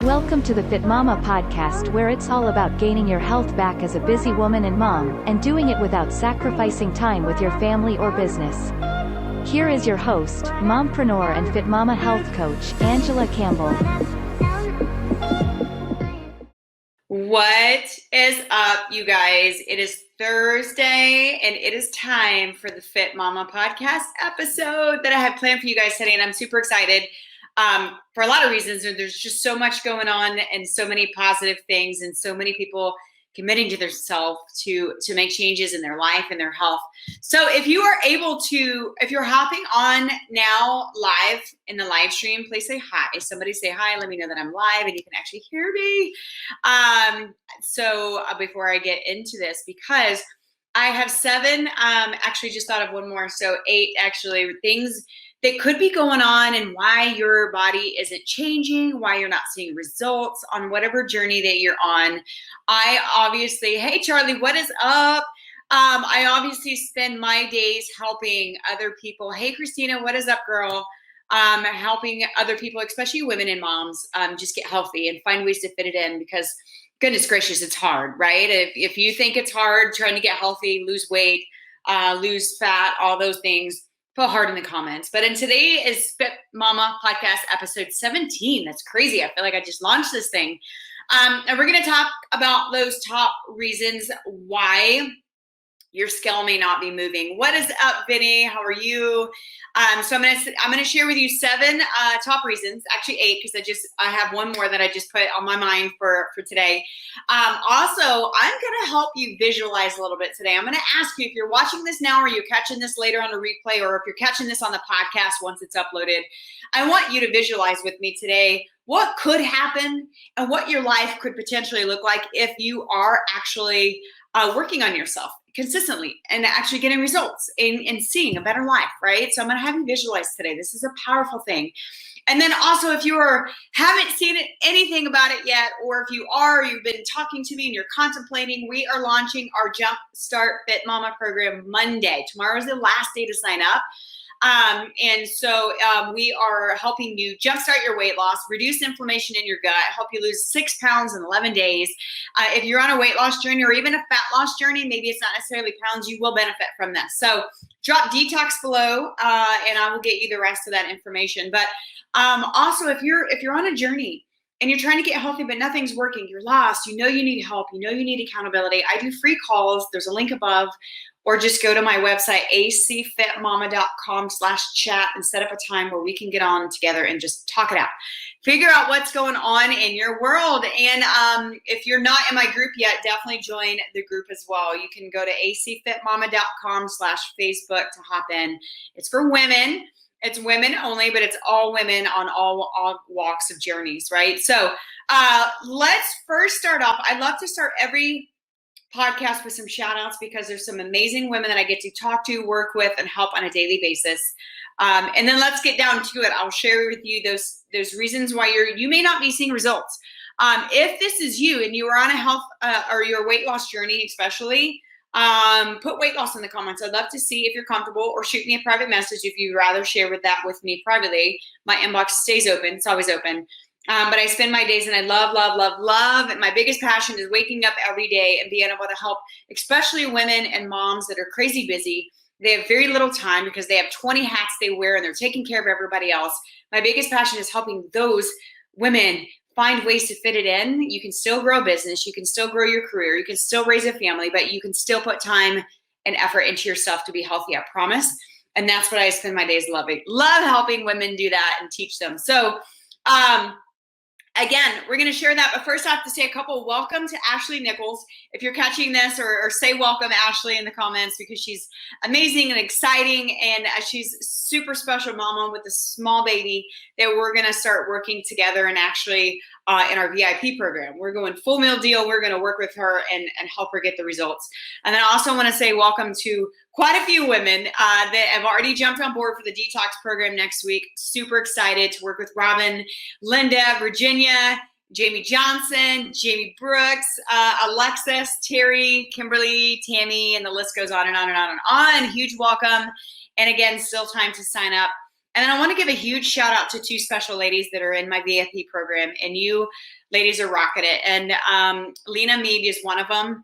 Welcome to the Fit Mama podcast, where it's all about gaining your health back as a busy woman and mom, and doing it without sacrificing time with your family or business. Here is your host, mompreneur and Fit Mama health coach, Angela Campbell. What is up, you guys? It is Thursday, and it is time for the Fit Mama podcast episode that I have planned for you guys today, and I'm super excited. For a lot of reasons. There's just so much going on and so many positive things and so many people committing to themselves to make changes in their life and their health. So if you are able to, if you're hopping on now live in the live stream, please say hi. Somebody say hi. Let me know that I'm live and you can actually hear me. So before I get into this, because I have 7, actually just thought of one more. So 8 actually things that could be going on and why your body isn't changing, why you're not seeing results on whatever journey that you're on. I obviously, hey Charlie, what is up? I obviously spend my days helping other people. Hey Christina, what is up, girl? Helping other people, especially women and moms, just get healthy and find ways to fit it in because goodness gracious, it's hard, right? If you think it's hard trying to get healthy, lose weight, lose fat, all those things, put hard in the comments. But in today is Fit Mama podcast episode 17. That's crazy. I feel like I just launched this thing. And we're going to talk about those top reasons why your scale may not be moving. What is up, Vinny? How are you? So I'm gonna share with you 7 top reasons, actually 8, because I have one more that I just put on my mind for today. Also, I'm gonna help you visualize a little bit today. I'm gonna ask you if you're watching this now, or you're catching this later on a replay, or if you're catching this on the podcast once it's uploaded. I want you to visualize with me today what could happen and what your life could potentially look like if you are actually working on yourself consistently and actually getting results and seeing a better life, right? So I'm going to have you visualize today. This is a powerful thing. And then also, if you haven't seen anything about it yet, or if you are, you've been talking to me and you're contemplating, we are launching our Jump Start Fit Mama program Monday. Tomorrow is the last day to sign up. And so we are helping you jumpstart your weight loss, reduce inflammation in your gut, help you lose 6 pounds in 11 days. If you're on a weight loss journey or even a fat loss journey, maybe it's not necessarily pounds, you will benefit from this. So drop detox below, and I will get you the rest of that information. But also, if you're on a journey and you're trying to get healthy, but nothing's working, you're lost, you know you need help, you know you need accountability, I do free calls. There's a link above. Or just go to my website, acfitmama.com/chat, and set up a time where we can get on together and just talk it out. Figure out what's going on in your world. And if you're not in my group yet, definitely join the group as well. You can go to acfitmama.com/Facebook to hop in. It's for women. It's women only, but it's all women on all walks of journeys, right? So let's first start off. I love to start every podcast with some shout outs because there's some amazing women that I get to talk to, work with, and help on a daily basis. And then let's get down to it. I'll share with you those reasons why you may not be seeing results. If this is you and you are on a health or your weight loss journey, especially, put weight loss in the comments. I'd love to see if you're comfortable, or shoot me a private message if you'd rather share with me privately. My inbox stays open. It's always open. But I spend my days, and I love, and my biggest passion is waking up every day and being able to help, especially women and moms that are crazy busy. They have very little time because they have 20 hats they wear and they're taking care of everybody else. My biggest passion is helping those women find ways to fit it in. You can still grow a business. You can still grow your career. You can still raise a family, but you can still put time and effort into yourself to be healthy, I promise. And that's what I spend my days loving. Love helping women do that and teach them. So, again, we're going to share that, but first I have to say a couple welcome to Ashley Nichols. If you're catching this, or say welcome Ashley in the comments, because she's amazing and exciting, and she's super special mama with a small baby that we're going to start working together and actually in our VIP program. We're going full meal deal. We're going to work with her and help her get the results. And then I also want to say welcome to quite a few women that have already jumped on board for the detox program next week. Super excited to work with Robin, Linda, Virginia, Jamie Johnson, Jamie Brooks, Alexis, Terry, Kimberly, Tammy, and the list goes on and on and on and on. Huge welcome. And again, still time to sign up. And then I want to give a huge shout out to 2 special ladies that are in my VIP program, and you ladies are rocking it. And Lena Meeb is one of them.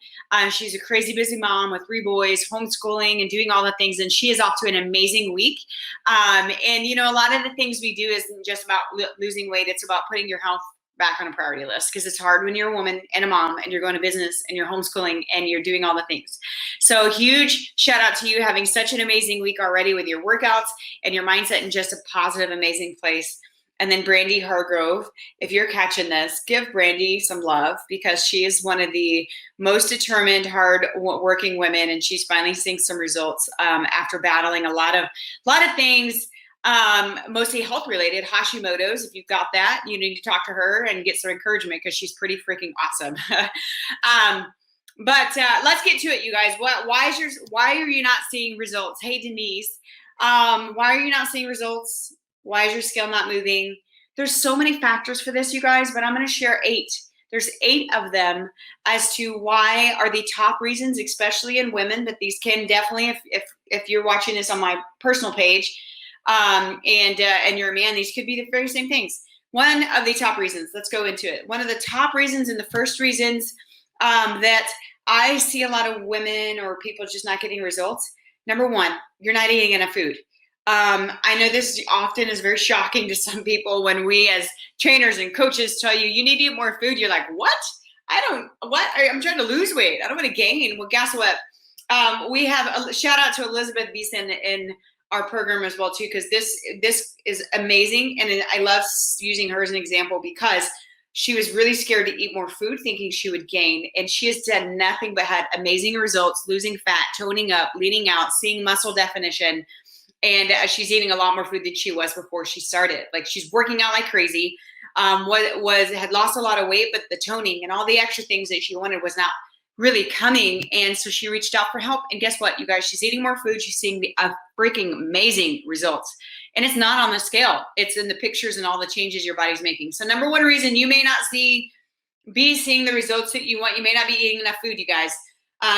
She's a crazy busy mom with 3 boys, homeschooling and doing all the things. And she is off to an amazing week. And, you know, a lot of the things we do isn't just about losing weight. It's about putting your health back on a priority list, because it's hard when you're a woman and a mom and you're going to business and you're homeschooling and you're doing all the things. So huge shout out to you having such an amazing week already with your workouts and your mindset in just a positive, amazing place. And then Brandy Hargrove, if you're catching this, give Brandy some love, because she is one of the most determined, hard working women, and she's finally seeing some results after battling a lot of things. Mostly health related, Hashimoto's. If you've got that, you need to talk to her and get some encouragement, because she's pretty freaking awesome. But let's get to it, you guys. Why are you not seeing results? Hey, Denise, why are you not seeing results? Why is your scale not moving? There's so many factors for this, you guys, but I'm going to share 8. There's 8 of them as to why are the top reasons, especially in women, but these can definitely, if you're watching this on my personal page, and you're a man, these could be the very same things. One of the top reasons, let's go into it. One of the top reasons, and the first reasons that I see a lot of women or people just not getting results. Number 1, you're not eating enough food. I know this often is very shocking to some people when we as trainers and coaches tell you, you need to eat more food. You're like, what? I'm trying to lose weight. I don't want to gain. Well, guess what? We have a shout out to Elizabeth Beeson in our program as well too, because this is amazing. And I love using her as an example, because she was really scared to eat more food, thinking she would gain. And she has done nothing but had amazing results, losing fat, toning up, leaning out, seeing muscle definition. And she's eating a lot more food than she was before she started. Like, she's working out like crazy. Had lost a lot of weight, but the toning and all the extra things that she wanted was not really coming. And so she reached out for help. And guess what, you guys? She's eating more food. She's seeing freaking amazing results. And it's not on the scale. It's in the pictures and all the changes your body's making. So number 1 reason you may not be seeing the results that you want, you may not be eating enough food, you guys.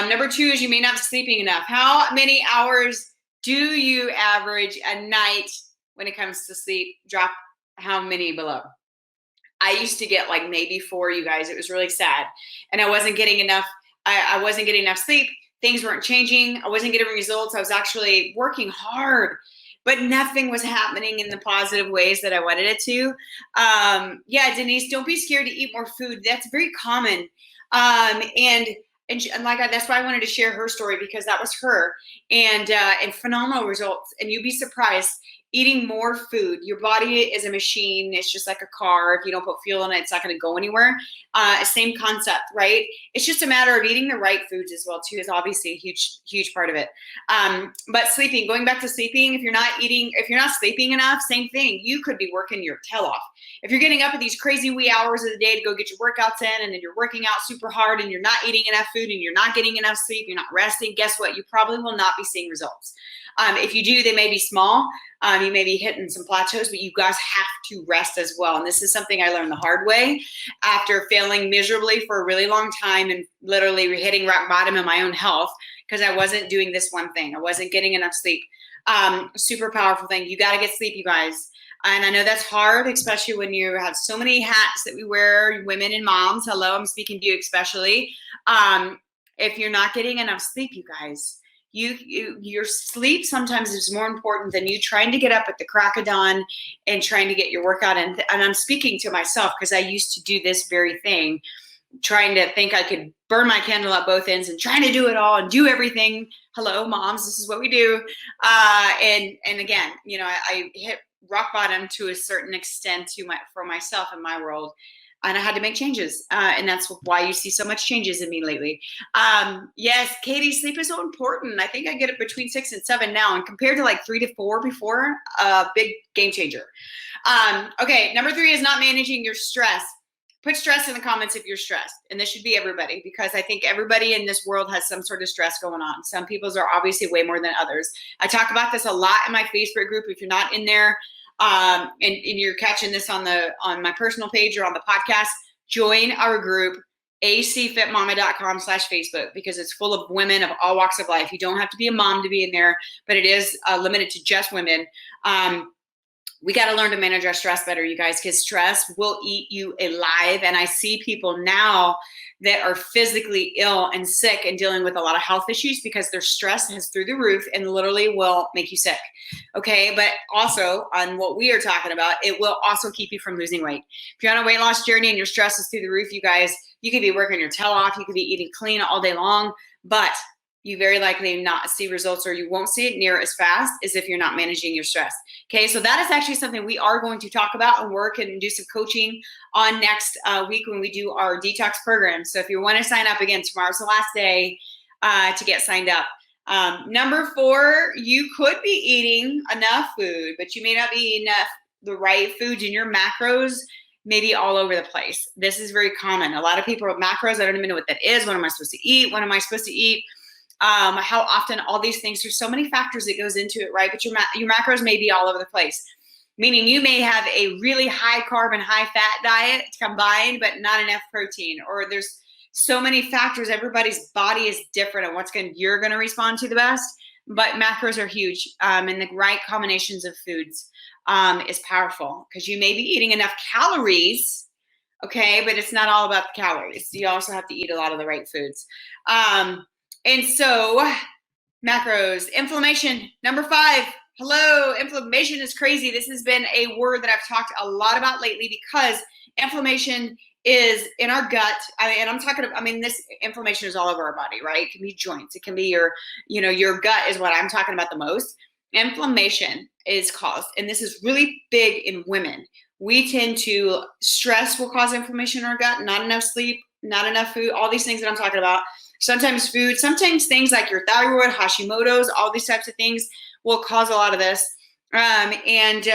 Number 2 is you may not be sleeping enough. How many hours do you average a night when it comes to sleep? Drop how many below. I used to get like maybe 4, you guys. It was really sad. And I wasn't getting enough. I wasn't getting enough sleep. Things weren't changing. I wasn't getting results. I was actually working hard, but nothing was happening in the positive ways that I wanted it to. Yeah, Denise, don't be scared to eat more food. That's very common. And that's why I wanted to share her story, because that was her, and phenomenal results. And you'd be surprised. Eating more food. Your body is a machine. It's just like a car. If you don't put fuel in it, it's not going to go anywhere. Same concept, right? It's just a matter of eating the right foods as well too, is obviously a huge part of it. But sleeping, going back to sleeping, if you're not sleeping enough, same thing. You could be working your tail off. If you're getting up at these crazy wee hours of the day to go get your workouts in, and then you're working out super hard and you're not eating enough food and you're not getting enough sleep, you're not resting, guess what? You probably will not be seeing results. If you do, they may be small. You may be hitting some plateaus, but you guys have to rest as well. And this is something I learned the hard way after failing miserably for a really long time and literally hitting rock bottom in my own health, because I wasn't doing this one thing. I wasn't getting enough sleep. Super powerful thing. You got to get sleep, you guys. And I know that's hard, especially when you have so many hats that we wear, women and moms. Hello, I'm speaking to you especially. If you're not getting enough sleep, you guys, your sleep sometimes is more important than you trying to get up at the crack of dawn and trying to get your workout in. And I'm speaking to myself, because I used to do this very thing, trying to think I could burn my candle at both ends and trying to do it all and do everything. Hello, moms, this is what we do. And again, you know, I hit rock bottom to a certain extent for myself in my world. And I had to make changes. And that's why you see so much changes in me lately. Yes, Katie, sleep is so important. I think I get it between 6 and 7 now. And compared to like 3 to 4 before, big game changer. Okay, number 3 is not managing your stress. Put stress in the comments if you're stressed. And this should be everybody, because I think everybody in this world has some sort of stress going on. Some people's are obviously way more than others. I talk about this a lot in my Facebook group. If you're not in there, and you're catching this on my personal page or on the podcast, join our group, acfitmama.com/Facebook, because it's full of women of all walks of life. You don't have to be a mom to be in there, but it is limited to just women. we got to learn to manage our stress better, you guys, because stress will eat you alive. And I see people now that are physically ill and sick and dealing with a lot of health issues because their stress is through the roof and literally will make you sick. Okay. But also on what we are talking about, it will also keep you from losing weight. If you're on a weight loss journey and your stress is through the roof, you guys, you could be working your tail off. You could be eating clean all day long, but you very likely not see results, or you won't see it near as fast as if you're not managing your stress. Okay, so that is actually something we are going to talk about and work and do some coaching on next week when we do our detox program. So if you want to sign up, again, tomorrow's the last day to get signed up. Number 4, you could be eating enough food, but you may not be eating enough the right foods in your macros, maybe all over the place. This is very common. A lot of people have macros. I don't even know what that is. What am I supposed to eat? When am I supposed to eat? How often, all these things. There's so many factors that goes into it, right? But your macros may be all over the place, meaning you may have a really high carb and high fat diet combined, but not enough protein, or there's so many factors. Everybody's body is different and you're going to respond to the best, but macros are huge. And the right combinations of foods is powerful, because you may be eating enough calories, okay, but it's not all about the calories. You also have to eat a lot of the right foods. And so macros, inflammation, number 5. Hello, inflammation is crazy. This has been a word that I've talked a lot about lately, because inflammation is in our gut. This inflammation is all over our body, right? It can be joints. It can be your gut is what I'm talking about the most. Inflammation is caused, and this is really big in women. We tend to, stress will cause inflammation in our gut, not enough sleep, not enough food, all these things that I'm talking about. Sometimes food, sometimes things like your thyroid, Hashimoto's, all these types of things will cause a lot of this. And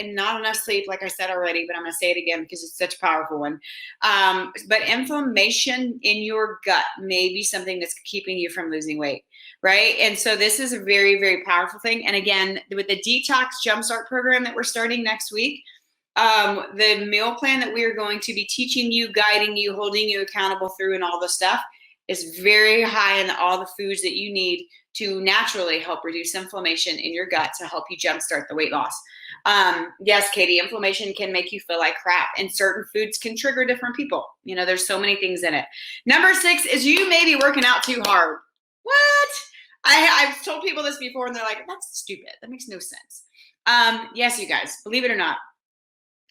not enough sleep, like I said already, but I'm going to say it again because it's such a powerful one. But inflammation in your gut may be something that's keeping you from losing weight, right? And so this is a very, very powerful thing. And again, with the Detox Jump Start Program that we're starting next week, the meal plan that we are going to be teaching you, guiding you, holding you accountable through, and all the stuff is very high in all the foods that you need to naturally help reduce inflammation in your gut to help you jumpstart the weight loss. Yes, Katie, inflammation can make you feel like crap, and certain foods can trigger different people. There's so many things in it. Number 6 is you may be working out too hard. What? I've told people this before, and they're like, that's stupid. That makes no sense. Yes, you guys, believe it or not,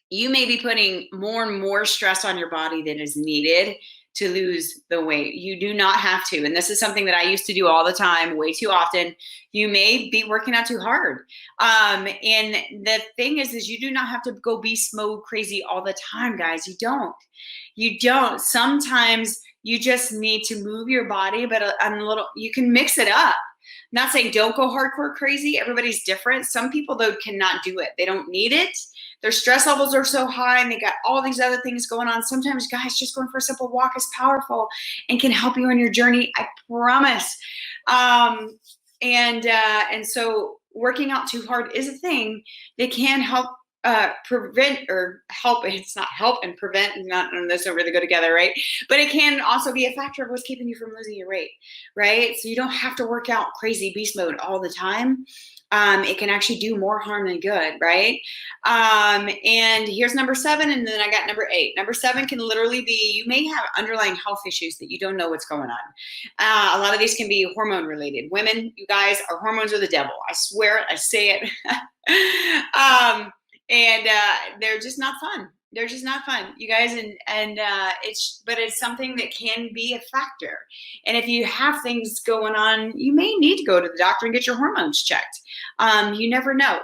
you may be putting more and more stress on your body than is needed to lose the weight. You do not have to. And this is something that I used to do all the time, way too often. You may be working out too hard. And the thing is you do not have to go beast mode crazy all the time, guys. You don't. Sometimes you just need to move your body, but you can mix it up. I'm not saying don't go hardcore crazy. Everybody's different. Some people, though, cannot do it. They don't need it. Their stress levels are so high, and they got all these other things going on. Sometimes, guys, just going for a simple walk is powerful and can help you on your journey. I promise. And so working out too hard is a thing that can help prevent or help. It's not help and prevent, and those don't really go together, right? But it can also be a factor of what's keeping you from losing your weight, right? So you don't have to work out crazy beast mode all the time. It can actually do more harm than good, right? And here's number 7, and then I got number 8. Number 7 can literally be, you may have underlying health issues that you don't know what's going on. A lot of these can be hormone related. Women, you guys, our hormones are the devil. I swear it, I say it. And they're just not fun. They're just not fun, you guys. And it's something that can be a factor. And if you have things going on, you may need to go to the doctor and get your hormones checked. You never know.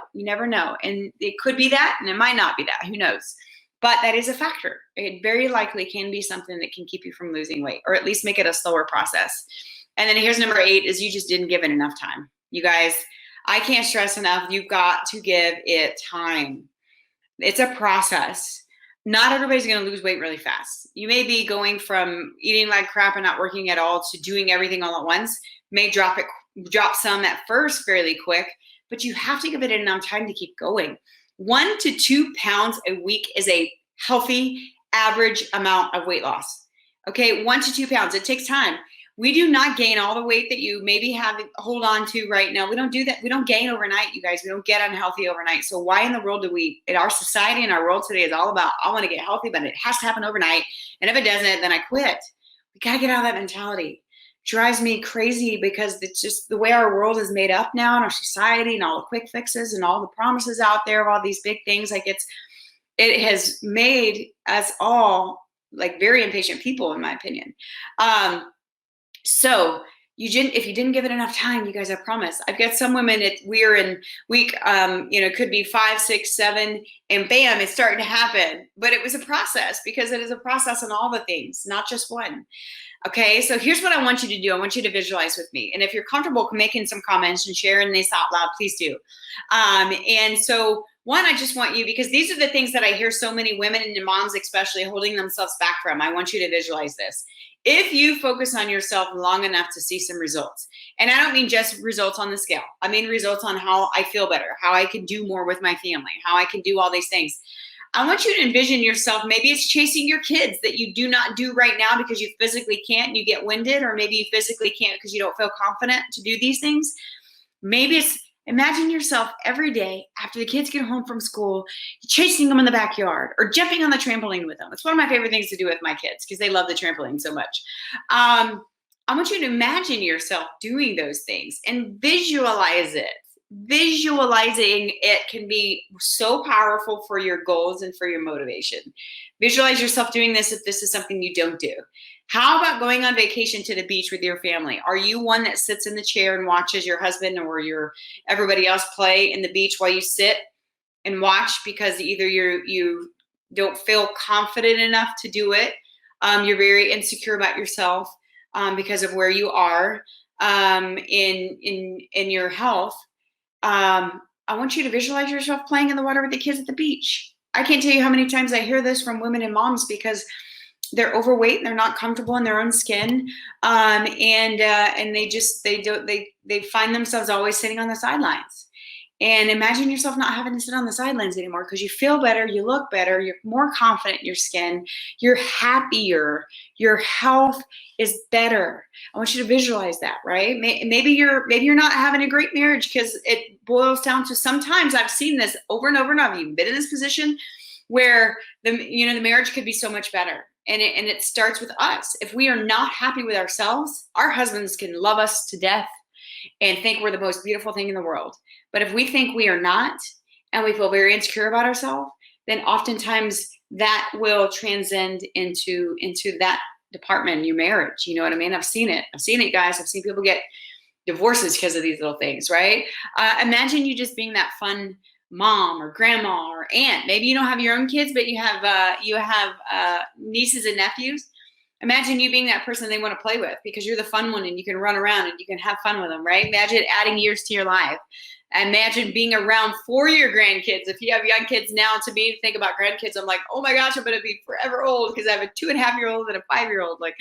And it could be that, and it might not be that. Who knows? But that is a factor. It very likely can be something that can keep you from losing weight, or at least make it a slower process. And then here's number 8 is you just didn't give it enough time. You guys, I can't stress enough. You've got to give it time. It's a process. Not everybody's going to lose weight really fast. You may be going from eating like crap and not working at all to doing everything all at once. May drop some at first fairly quick, but you have to give it enough time to keep going. 1 to 2 pounds a week is a healthy average amount of weight loss. Okay, 1 to 2 pounds. It takes time. We do not gain all the weight that you maybe have hold on to right now. We don't do that. We don't gain overnight, you guys. We don't get unhealthy overnight. So why in the world do we, in our society and our world today is all about, I want to get healthy, but it has to happen overnight. And if it doesn't, then I quit. We got to get out of that mentality. It drives me crazy because it's just the way our world is made up now, and our society and all the quick fixes and all the promises out there of all these big things. Like it has made us all like very impatient people, in my opinion. So if you didn't give it enough time, you guys, I promise. I've got some women we're in week, it could be 5, 6, 7, and bam, it's starting to happen. But it was a process, because it is a process in all the things, not just one. Okay, so here's what I want you to do. I want you to visualize with me. And if you're comfortable making some comments and sharing this out loud, please do. And so one, I just want you, because these are the things that I hear so many women and moms especially holding themselves back from. I want you to visualize this. If you focus on yourself long enough to see some results, and I don't mean just results on the scale, I mean results on how I feel better, how I can do more with my family, how I can do all these things. I want you to envision yourself, maybe it's chasing your kids that you do not do right now because you physically can't and you get winded, or maybe you physically can't because you don't feel confident to do these things. Maybe it's imagine yourself every day after the kids get home from school, chasing them in the backyard or jumping on the trampoline with them. It's one of my favorite things to do with my kids because they love the trampoline so much. I want you to imagine yourself doing those things and visualize it. Visualizing it can be so powerful for your goals and for your motivation. Visualize yourself doing this if this is something you don't do. How about going on vacation to the beach with your family? Are you one that sits in the chair and watches your husband or everybody else play in the beach while you sit and watch because either you don't feel confident enough to do it, you're very insecure about yourself because of where you are in your health? I want you to visualize yourself playing in the water with the kids at the beach. I can't tell you how many times I hear this from women and moms because they're overweight and they're not comfortable in their own skin, and they find themselves always sitting on the sidelines. And imagine yourself not having to sit on the sidelines anymore because you feel better, you look better, you're more confident in your skin, you're happier, your health is better. I want you to visualize that, right? Maybe you're not having a great marriage because it boils down to, sometimes I've seen this over and over and over. You've been in this position where the marriage could be so much better. And it starts with us. If we are not happy with ourselves, our husbands can love us to death and think we're the most beautiful thing in the world. But if we think we are not, and we feel very insecure about ourselves, then oftentimes that will transcend into that department in your marriage. You know what I mean? I've seen it, guys. I've seen people get divorces because of these little things, right? Imagine you just being that fun mom or grandma or aunt. Maybe you don't have your own kids, but you have nieces and nephews. Imagine you being that person they want to play with because you're the fun one and you can run around and you can have fun with them, right? Imagine adding years to your life. Imagine being around for your grandkids. If you have young kids now, to me, to think about grandkids, I'm like, oh my gosh, I'm going to be forever old because I have a 2.5-year-old and a 5-year-old. Like,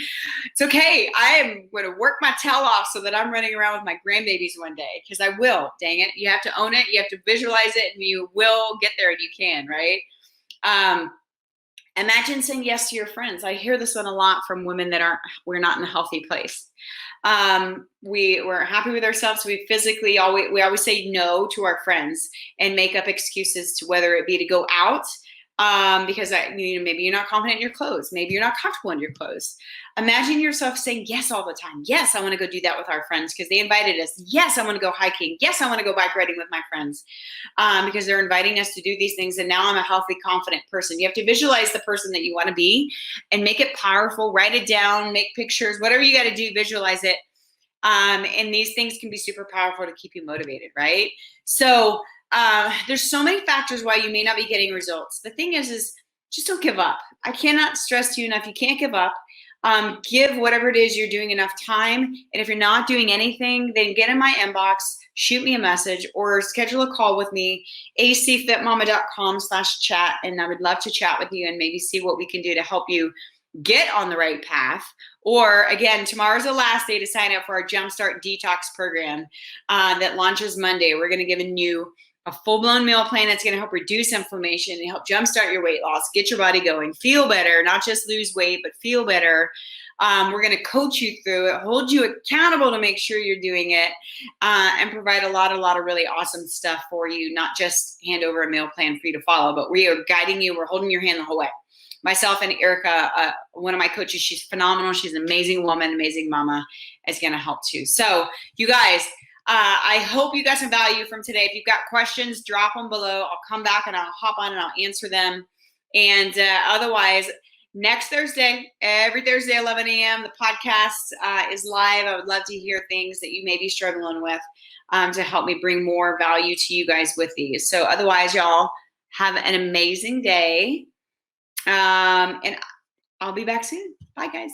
it's okay. I am going to work my tail off so that I'm running around with my grandbabies one day because I will. Dang it. You have to own it. You have to visualize it and you will get there and you can, right? Imagine saying yes to your friends. I hear this one a lot from women that we're not in a healthy place. We're happy with ourselves. So we always say no to our friends and make up excuses to whether it be to go out, because maybe you're not confident in your clothes. Maybe you're not comfortable in your clothes. Imagine yourself saying yes all the time. Yes, I want to go do that with our friends because they invited us. Yes, I want to go hiking. Yes, I want to go bike riding with my friends because they're inviting us to do these things. And now I'm a healthy, confident person. You have to visualize the person that you want to be and make it powerful. Write it down, make pictures, whatever you got to do, visualize it. And these things can be super powerful to keep you motivated, right? So there's so many factors why you may not be getting results. The thing is just don't give up. I cannot stress to you enough. You can't give up. Give whatever it is you're doing enough time. And if you're not doing anything, then get in my inbox, shoot me a message or schedule a call with me, acfitmama.com/chat. And I would love to chat with you and maybe see what we can do to help you get on the right path. Or again, tomorrow's the last day to sign up for our Jump Start Detox Program that launches Monday. We're going to give you a full-blown meal plan that's going to help reduce inflammation and help jumpstart your weight loss, get your body going, feel better, not just lose weight, but feel better. We're going to coach you through it, hold you accountable to make sure you're doing it, and provide a lot of really awesome stuff for you, not just hand over a meal plan for you to follow, but we are guiding you. We're holding your hand the whole way. Myself and Erica, one of my coaches, she's phenomenal. She's an amazing woman, amazing mama, is going to help too. So you guys, I hope you got some value from today. If you've got questions, drop them below. I'll come back and I'll hop on and I'll answer them. And otherwise, next Thursday, every Thursday, 11 a.m., the podcast is live. I would love to hear things that you may be struggling with to help me bring more value to you guys with these. So otherwise, y'all, have an amazing day. And I'll be back soon. Bye, guys.